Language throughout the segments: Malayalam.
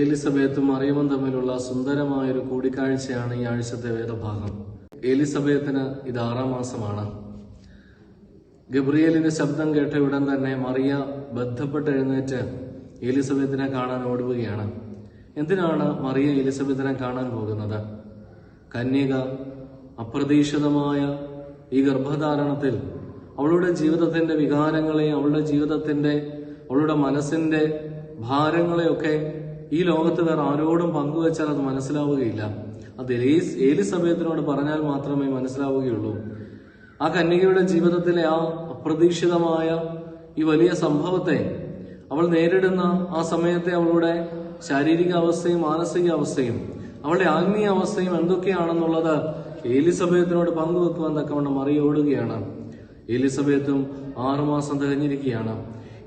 എലിസബത്തും മറിയമും തമ്മിലുള്ള സുന്ദരമായൊരു കൂടിക്കാഴ്ചയാണ് ഈ ആഴ്ചത്തെ വേദഭാഗം. എലിസബത്തിന് ഇത് 6-ാം മാസമാണ്. ഗബ്രിയേലിന്റെ ശബ്ദം കേട്ട ഉടൻ തന്നെ മറിയ ബന്ധപ്പെട്ട് എഴുന്നേറ്റ് എലിസബത്തിനെ കാണാൻ ഓടുകയാണ്. എന്തിനാണ് മറിയ എലിസബത്തിനെ കാണാൻ പോകുന്നത്? കന്യക അപ്രതീക്ഷിതമായ ഈ ഗർഭധാരണത്തിൽ അവളുടെ ജീവിതത്തിന്റെ വികാരങ്ങളെയും അവളുടെ മനസ്സിന്റെ ഭാരങ്ങളെയൊക്കെ ഈ ലോകത്ത് വേറെ ആരോടും പങ്കുവെച്ചാൽ അത് മനസ്സിലാവുകയില്ല. അത് എലിസബത്തിനോട് പറഞ്ഞാൽ മാത്രമേ മനസ്സിലാവുകയുള്ളൂ. ആ കന്യകയുടെ ജീവിതത്തിലെ ആ അപ്രതീക്ഷിതമായ ഈ വലിയ സംഭവത്തെ അവൾ നേരിടുന്ന ആ സമയത്തെ അവളുടെ ശാരീരിക അവസ്ഥയും മാനസിക അവസ്ഥയും അവളുടെ ആത്മീയ അവസ്ഥയും എന്തൊക്കെയാണെന്നുള്ളത് എലിസബത്തിനോട് പങ്കുവെക്കുവാൻ തക്കവണ്ണം മറിയ ഓടുകയാണ്. എലിസബത്തും 6 മാസം തികഞ്ഞിരിക്കുകയാണ്.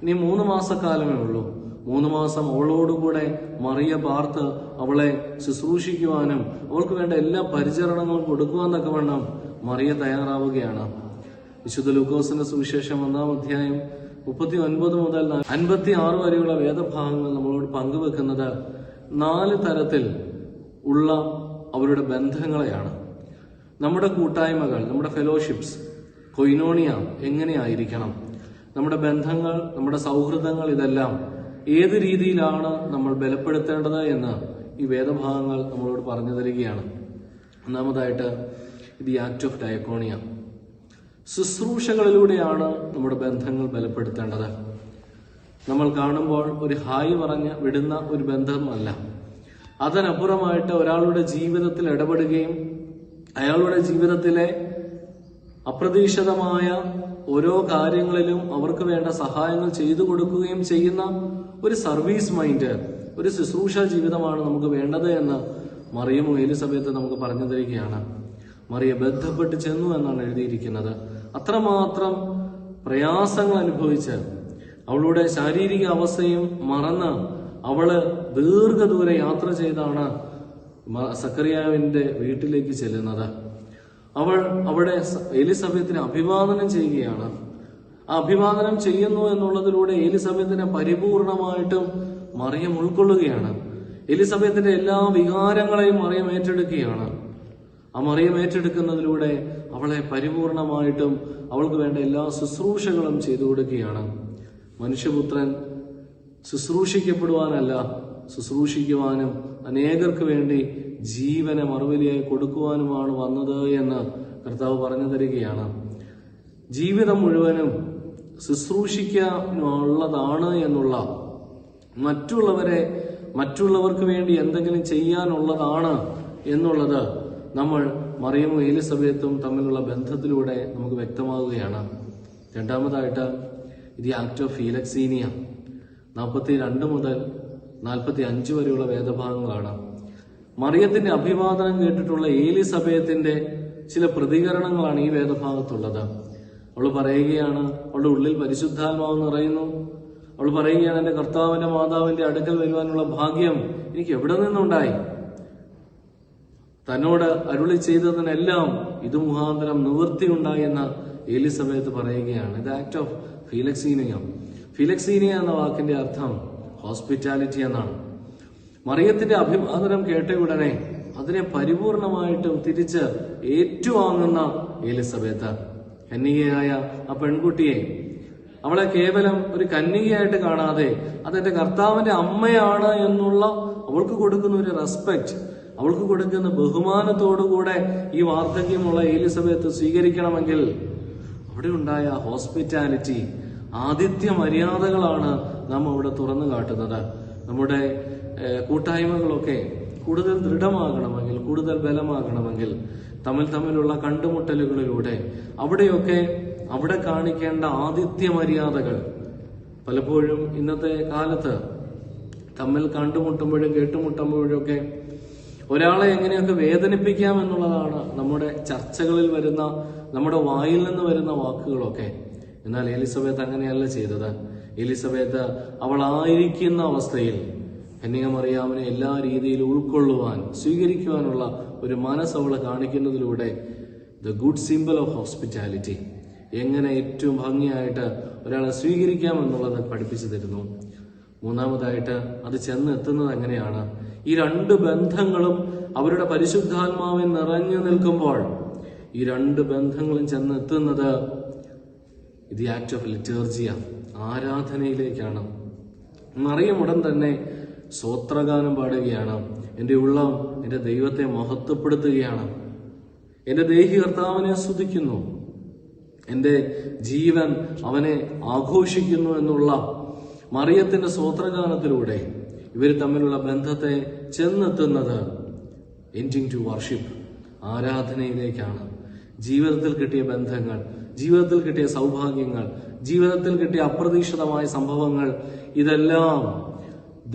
ഇനി 3 മാസക്കാലമേ ഉള്ളൂ. 3 മാസം അവളോടുകൂടെ മറിയ പാർത്ത് അവളെ ശുശ്രൂഷിക്കുവാനും അവൾക്ക് വേണ്ട എല്ലാ പരിചരണങ്ങളും കൊടുക്കുവാൻ തക്കവണ്ണം മറിയ തയ്യാറാവുകയാണ്. വിശുദ്ധ ലൂക്കോസിന്റെ സുവിശേഷം 1-ാം അധ്യായം 39 മുതൽ 56 വരെയുള്ള വേദഭാഗങ്ങൾ നമ്മളോട് പങ്കുവെക്കുന്നത് 4 തരത്തിൽ ഉള്ള അവരുടെ ബന്ധങ്ങളെയാണ്. നമ്മുടെ കൂട്ടായ്മകൾ, നമ്മുടെ ഫെലോഷിപ്സ്, കൊയിനോണിയ എങ്ങനെയായിരിക്കണം, നമ്മുടെ ബന്ധങ്ങൾ, നമ്മുടെ സൗഹൃദങ്ങൾ, ഇതെല്ലാം ഏത് രീതിയിലാണ് നമ്മൾ ബലപ്പെടുത്തേണ്ടത് എന്ന് ഈ വേദഭാഗങ്ങൾ നമ്മളോട് പറഞ്ഞു തരികയാണ്. ഒന്നാമതായിട്ട് ഇത് ആക്ട് ഓഫ് ഡയക്കോണിയ. ശുശ്രൂഷകളിലൂടെയാണ് നമ്മുടെ ബന്ധങ്ങൾ ബലപ്പെടുത്തേണ്ടത്. നമ്മൾ കാണുമ്പോൾ ഒരു ഹായ് പറഞ്ഞ് വിടുന്ന ഒരു ബന്ധമല്ല. അതിനപ്പുറമായിട്ട് ഒരാളുടെ ജീവിതത്തിൽ ഇടപെടുകയും അയാളുടെ ജീവിതത്തിലെ അപ്രതീക്ഷിതമായ ഓരോ കാര്യങ്ങളിലും അവർക്ക് വേണ്ട സഹായങ്ങൾ ചെയ്തു കൊടുക്കുകയും ചെയ്യുന്ന ഒരു സർവീസ് മൈൻഡ്, ഒരു ശുശ്രൂഷ ജീവിതമാണ് നമുക്ക് വേണ്ടത് എന്ന് മറിയമും എലിസബത്തും നമുക്ക് പറഞ്ഞു തരികയാണ്. മറിയ ബന്ധപ്പെട്ട് ചെന്നു എന്നാണ് എഴുതിയിരിക്കുന്നത്. അത്രമാത്രം പ്രയാസങ്ങൾ അനുഭവിച്ച് അവളുടെ ശാരീരിക അവസ്ഥയും മറന്ന് അവള് ദീർഘദൂരെ യാത്ര ചെയ്താണ് സക്കറിയാവിന്റെ വീട്ടിലേക്ക് ചെല്ലുന്നത്. അവൾ അവിടെ എലിസബത്തിനെ അഭിവാദനം ചെയ്യുകയാണ്. ആ അഭിവാദനം ചെയ്യുന്നു എന്നുള്ളതിലൂടെ എലിസബത്തിനെ പരിപൂർണമായിട്ടും മറിയം ഉൾക്കൊള്ളുകയാണ്. എലിസബത്തിന്റെ എല്ലാ വികാരങ്ങളെയും മറിയം ഏറ്റെടുക്കുകയാണ്. ആ മറിയം ഏറ്റെടുക്കുന്നതിലൂടെ അവളെ പരിപൂർണമായിട്ടും അവൾക്ക് വേണ്ട എല്ലാ ശുശ്രൂഷകളും ചെയ്തു കൊടുക്കുകയാണ്. മനുഷ്യപുത്രൻ ശുശ്രൂഷിക്കപ്പെടുവാനല്ല, ശുശ്രൂഷിക്കുവാനും അനേകർക്ക് വേണ്ടി ജീവനെ മറുവിലയായി കൊടുക്കുവാനുമാണ് വന്നത് എന്ന് കർത്താവ് പറഞ്ഞു തരികയാണ്. ജീവിതം മുഴുവനും ശുശ്രൂഷിക്കാനുള്ളതാണ് എന്നുള്ള, മറ്റുള്ളവർക്ക് വേണ്ടി എന്തെങ്കിലും ചെയ്യാനുള്ളതാണ് എന്നുള്ളത് നമ്മൾ മറിയമും എലിസബത്തും തമ്മിലുള്ള ബന്ധത്തിലൂടെ നമുക്ക് വ്യക്തമാവുകയാണ്. രണ്ടാമതായിട്ട് ഇത് ആക്ട് ഓഫ് ഫീലക്സീനിയ. 42 മുതൽ 45 വരെയുള്ള വേദഭാഗങ്ങളാണ്. മറിയത്തിന്റെ അഭിവാദനം കേട്ടിട്ടുള്ള എലിസബത്തിന്റെ ചില പ്രതികരണങ്ങളാണ് ഈ വേദഭാഗത്തുള്ളത്. അവൾ പറയുകയാണ്, അവളുടെ ഉള്ളിൽ പരിശുദ്ധാത്മാവ് നിറയുന്നു. അവൾ പറയുകയാണ്, എന്റെ കർത്താവിന്റെ മാതാവിന്റെ അടുക്കൽ വരുവാനുള്ള ഭാഗ്യം എനിക്ക് എവിടെ നിന്നുണ്ടായി? തന്നോട് അരുളി ചെയ്തതിനെല്ലാം ഇത് മുഖാന്തരം നിവൃത്തിയുണ്ടായി എന്ന് എലിസബത്ത് പറയുകയാണ്. ഇത് ആക്ട് ഓഫ് ഫീലക്സീനിയ. ഫീലക്സീനിയ എന്ന വാക്കിന്റെ അർത്ഥം ഹോസ്പിറ്റാലിറ്റി എന്നാണ്. മറിയത്തിന്റെ അഭിവാദനം കേട്ട ഉടനെ അതിനെ പരിപൂർണമായിട്ടും തിരിച്ച് ഏറ്റുവാങ്ങുന്ന എലിസബത്ത്, കന്യകയായ ആ പെൺകുട്ടിയെ, അവളെ കേവലം ഒരു കന്യകയായിട്ട് കാണാതെ അതെന്റെ കർത്താവിന്റെ അമ്മയാണ് എന്നുള്ള അവൾക്ക് കൊടുക്കുന്ന ഒരു റെസ്പെക്ട്, അവൾക്ക് കൊടുക്കുന്ന ബഹുമാനത്തോടുകൂടെ ഈ വാർദ്ധക്യമുള്ള എലിസബത്ത് സ്വീകരിക്കണമെങ്കിൽ അവിടെ ഉണ്ടായ ഹോസ്പിറ്റാലിറ്റി, ആതിഥ്യ മര്യാദകളാണ് നാം അവിടെ തുറന്നു കാട്ടുന്നത്. നമ്മുടെ കൂട്ടായ്മകളൊക്കെ കൂടുതൽ ദൃഢമാകണമെങ്കിൽ, കൂടുതൽ ബലമാകണമെങ്കിൽ തമ്മിലുള്ള കണ്ടുമുട്ടലുകളിലൂടെ അവിടെ കാണിക്കേണ്ട ആതിഥ്യ മര്യാദകൾ പലപ്പോഴും ഇന്നത്തെ കാലത്ത് തമ്മിൽ കണ്ടുമുട്ടുമ്പോഴും കേട്ടുമുട്ടുമ്പോഴും ഒക്കെ ഒരാളെ എങ്ങനെയൊക്കെ വേദനിപ്പിക്കാം എന്നുള്ളതാണ് നമ്മുടെ ചർച്ചകളിൽ വരുന്ന, നമ്മുടെ വായിൽ നിന്ന് വരുന്ന വാക്കുകളൊക്കെ. എന്നാൽ എലിസബത്ത് അങ്ങനെയല്ല ചെയ്തത്. എലിസബത്ത് അവളായിരിക്കുന്ന അവസ്ഥയിൽ കന്യക മറിയാമിനെ എല്ലാ രീതിയിലും ഉൾക്കൊള്ളുവാൻ, സ്വീകരിക്കുവാനുള്ള ഒരു മനസ്സ് അവളെ കാണിക്കുന്നതിലൂടെ the good symbol of hospitality, എങ്ങനെ ഏറ്റവും ഭംഗിയായിട്ട് ഒരാളെ സ്വീകരിക്കാം എന്നുള്ളത് പഠിപ്പിച്ചു തരുന്നു. മൂന്നാമതായിട്ട് അത് ചെന്നെത്തുന്നത് എങ്ങനെയാണ്? ഈ രണ്ട് ബന്ധങ്ങളും അവരുടെ പരിശുദ്ധാത്മാവിൽ നിറഞ്ഞു നിൽക്കുമ്പോൾ ഈ രണ്ട് ബന്ധങ്ങളും ചെന്നെത്തുന്നത് ദി ആക്ട് ഓഫ് ലിറ്റർജിയ, ആരാധനയിലേക്കാണ്. മറിയം ഉടൻ തന്നെ സ്തോത്രഗാനം പാടുകയാണ്. എൻ്റെ ഉള്ളം എൻ്റെ ദൈവത്തെ മഹത്വപ്പെടുത്തുകയാണ്. എൻ്റെ ദേഹി കർത്താവിനെ സ്തുതിക്കുന്നു. എൻ്റെ ജീവൻ അവനെ ആഘോഷിക്കുന്നു എന്നുള്ള മറിയത്തിന്റെ സ്തോത്രഗാനത്തിലൂടെ ഇവർ തമ്മിലുള്ള ബന്ധത്തെ ചെന്നെത്തുന്നത് എൻഡിങ് ടു വർഷിപ്പ്, ആരാധനയിലേക്കാണ്. ജീവിതത്തിൽ കിട്ടിയ ബന്ധങ്ങൾ, ജീവിതത്തിൽ കിട്ടിയ സൗഭാഗ്യങ്ങൾ, ജീവിതത്തിൽ കിട്ടിയ അപ്രതീക്ഷിതമായ സംഭവങ്ങൾ, ഇതെല്ലാം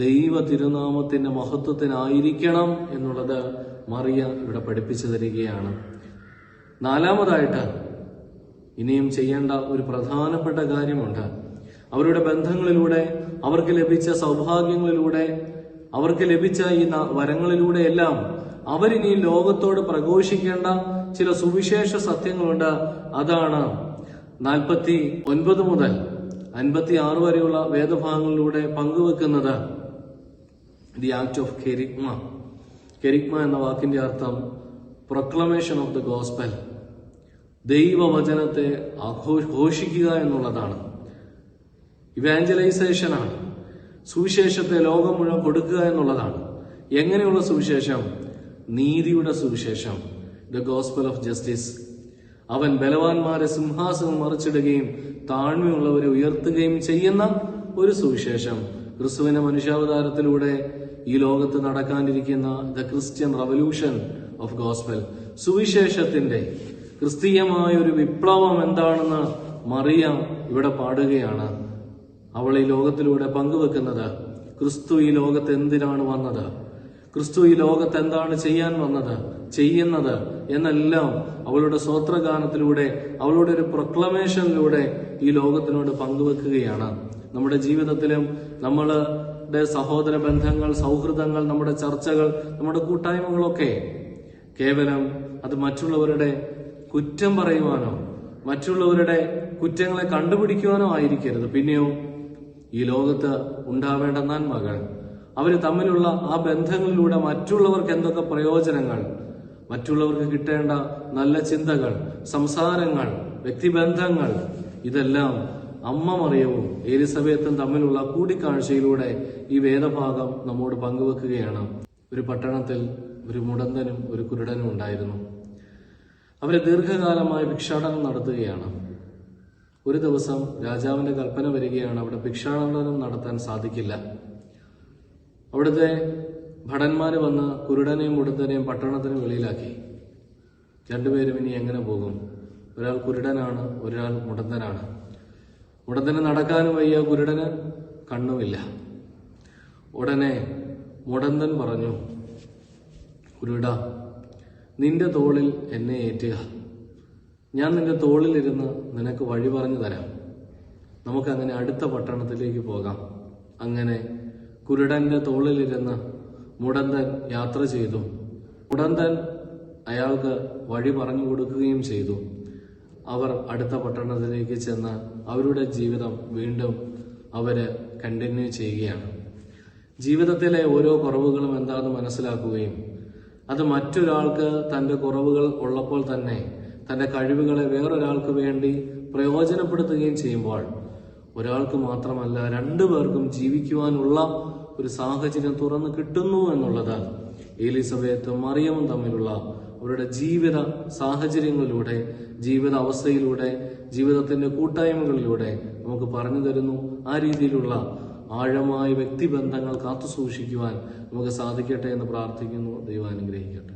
ദൈവ തിരുനാമത്തിന്റെ മഹത്വത്തിനായിരിക്കണം എന്നുള്ളത് മറിയ ഇവിടെ പഠിപ്പിച്ചു തരികയാണ്. നാലാമതായിട്ട് ഇനിയും ചെയ്യേണ്ട ഒരു പ്രധാനപ്പെട്ട കാര്യമുണ്ട്. അവരുടെ ബന്ധങ്ങളിലൂടെ, അവർക്ക് ലഭിച്ച സൗഭാഗ്യങ്ങളിലൂടെ, അവർക്ക് ലഭിച്ച ഈ വരങ്ങളിലൂടെ എല്ലാം അവരിനി ലോകത്തോട് പ്രഘോഷിക്കേണ്ട ചില സുവിശേഷ സത്യങ്ങളുണ്ട്. അതാണ് 49 മുതൽ 56 വരെയുള്ള വേദഭാഗങ്ങളിലൂടെ പങ്കുവെക്കുന്നത് ദി ആക്ട് ഓഫ് കെരിഗ്മ. കെരിഗ്മ എന്ന വാക്കിന്റെ അർത്ഥം പ്രൊക്ലമേഷൻ ഓഫ് ദ ഗോസ്പൽ, ദൈവവചനത്തെ ഘോഷിക്കുക എന്നുള്ളതാണ്. ഇവാഞ്ചലൈസേഷനാണ്. സുവിശേഷത്തെ ലോകം മുഴുവൻ കൊടുക്കുക എന്നുള്ളതാണ്. എങ്ങനെയുള്ള സുവിശേഷം? നീതിയുടെ സുവിശേഷം, ദ ഗോസ്പൽ ഓഫ് ജസ്റ്റിസ്. അവൻ ബലവാന്മാരെ സിംഹാസനം മറിച്ചിടുകയും താഴ്മയുള്ളവരെ ഉയർത്തുകയും ചെയ്യുന്ന ഒരു സുവിശേഷം. ക്രിസ്തുവിന്റെ മനുഷ്യാവതാരത്തിലൂടെ ഈ ലോകത്ത് നടക്കാനിരിക്കുന്ന the Christian revolution of gospel, സുവിശേഷത്തിന്റെ ക്രിസ്തീയമായ ഒരു വിപ്ലവം എന്താണെന്ന് മറിയം ഇവിടെ പാടുകയാണ്. അവൾ ഈ ലോകത്തിലൂടെ പങ്കുവെക്കുന്നത് ക്രിസ്തു ഈ ലോകത്ത് എന്തിനാണ് വന്നത്, ക്രിസ്തു ഈ ലോകത്ത് എന്താണ് ചെയ്യാൻ വന്നത്, ചെയ്യുന്നത് എന്നെല്ലാം അവളുടെ സ്തോത്രഗാനത്തിലൂടെ, അവളുടെ ഒരു പ്രൊക്ലമേഷനിലൂടെ ഈ ലോകത്തിനോട് പങ്കുവെക്കുകയാണ്. നമ്മുടെ ജീവിതത്തിലും നമ്മളുടെ സഹോദര ബന്ധങ്ങൾ, സൗഹൃദങ്ങൾ, നമ്മുടെ ചർച്ചകൾ, നമ്മുടെ കൂട്ടായ്മകളൊക്കെ കേവലം അത് മറ്റുള്ളവരുടെ കുറ്റം പറയുവാനോ മറ്റുള്ളവരുടെ കുറ്റങ്ങളെ കണ്ടുപിടിക്കുവാനോ ആയിരിക്കരുത്. പിന്നെയോ ഈ ലോകത്ത് ഉണ്ടാവേണ്ട നന്മകൾ, അവർ തമ്മിലുള്ള ആ ബന്ധങ്ങളിലൂടെ മറ്റുള്ളവർക്ക് എന്തൊക്കെ പ്രയോജനങ്ങൾ, മറ്റുള്ളവർക്ക് കിട്ടേണ്ട നല്ല ചിന്തകൾ, സംസാരങ്ങൾ, വ്യക്തിബന്ധങ്ങൾ, ഇതെല്ലാം അമ്മ മറിയവും എലിസബത്തും തമ്മിലുള്ള കൂടിക്കാഴ്ചയിലൂടെ ഈ വേദഭാഗം നമ്മോട് പങ്കുവെക്കുകയാണ്. ഒരു പട്ടണത്തിൽ ഒരു മുടന്തനും ഒരു കുരുടനും ഉണ്ടായിരുന്നു. അവരെ ദീർഘകാലമായി ഭിക്ഷാടനം നടത്തുകയാണ്. ഒരു ദിവസം രാജാവിന്റെ കൽപ്പന വരികയാണ്, അവിടെ ഭിക്ഷാടനം നടത്താൻ സാധിക്കില്ല. അവിടുത്തെ ഭടന്മാര് വന്ന് കുരുടനെയും മുടന്തനെയും പട്ടണത്തിന് വെളിയിലാക്കി. രണ്ടുപേരും ഇനി എങ്ങനെ പോകും? ഒരാൾ കുരുടനാണ്, ഒരാൾ മുടന്തനാണ്. മുടന്തന് നടക്കാനും വയ്യ, കുരുടന് കണ്ണുമില്ല. ഉടനെ മുടന്തൻ പറഞ്ഞു, കുരുട, നിന്റെ തോളിൽ എന്നെ ഏറ്റുക, ഞാൻ നിന്റെ തോളിലിരുന്ന് നിനക്ക് വഴി പറഞ്ഞു തരാം, നമുക്കങ്ങനെ അടുത്ത പട്ടണത്തിലേക്ക് പോകാം. അങ്ങനെ കുരുടന്റെ തോളിലിരുന്ന് മുടന്തൻ യാത്ര ചെയ്തു. മുടന്തൻ അയാൾക്ക് വഴി പറഞ്ഞു കൊടുക്കുകയും ചെയ്തു. അവർ അടുത്ത പട്ടണത്തിലേക്ക് ചെന്ന് അവരുടെ ജീവിതം വീണ്ടും അവര് കണ്ടിന്യൂ ചെയ്യുകയാണ്. ജീവിതത്തിലെ ഓരോ കുറവുകളും എന്താണെന്ന് മനസ്സിലാക്കുകയും അത് മറ്റൊരാൾക്ക് തന്റെ കുറവുകൾ ഉള്ളപ്പോൾ തന്നെ തന്റെ കഴിവുകളെ വേറൊരാൾക്ക് വേണ്ടി പ്രയോജനപ്പെടുത്തുകയും ചെയ്യുമ്പോൾ ഒരാൾക്ക് മാത്രമല്ല രണ്ടുപേർക്കും ജീവിക്കുവാനുള്ള ഒരു സാഹചര്യം തുറന്നു കിട്ടുന്നു എന്നുള്ളത് എലിസബത്തും മറിയവും തമ്മിലുള്ള അവരുടെ ജീവിത സാഹചര്യങ്ങളിലൂടെ, ജീവിത അവസ്ഥയിലൂടെ, ജീവിതത്തിന്റെ കൂട്ടായ്മകളിലൂടെ നമുക്ക് പറഞ്ഞു തരുന്നു. ആ രീതിയിലുള്ള ആഴമായ വ്യക്തിബന്ധങ്ങൾ കാത്തുസൂക്ഷിക്കുവാൻ നമുക്ക് സാധിക്കട്ടെ എന്ന് പ്രാർത്ഥിക്കുന്നു. ദൈവം അനുഗ്രഹിക്കട്ടെ.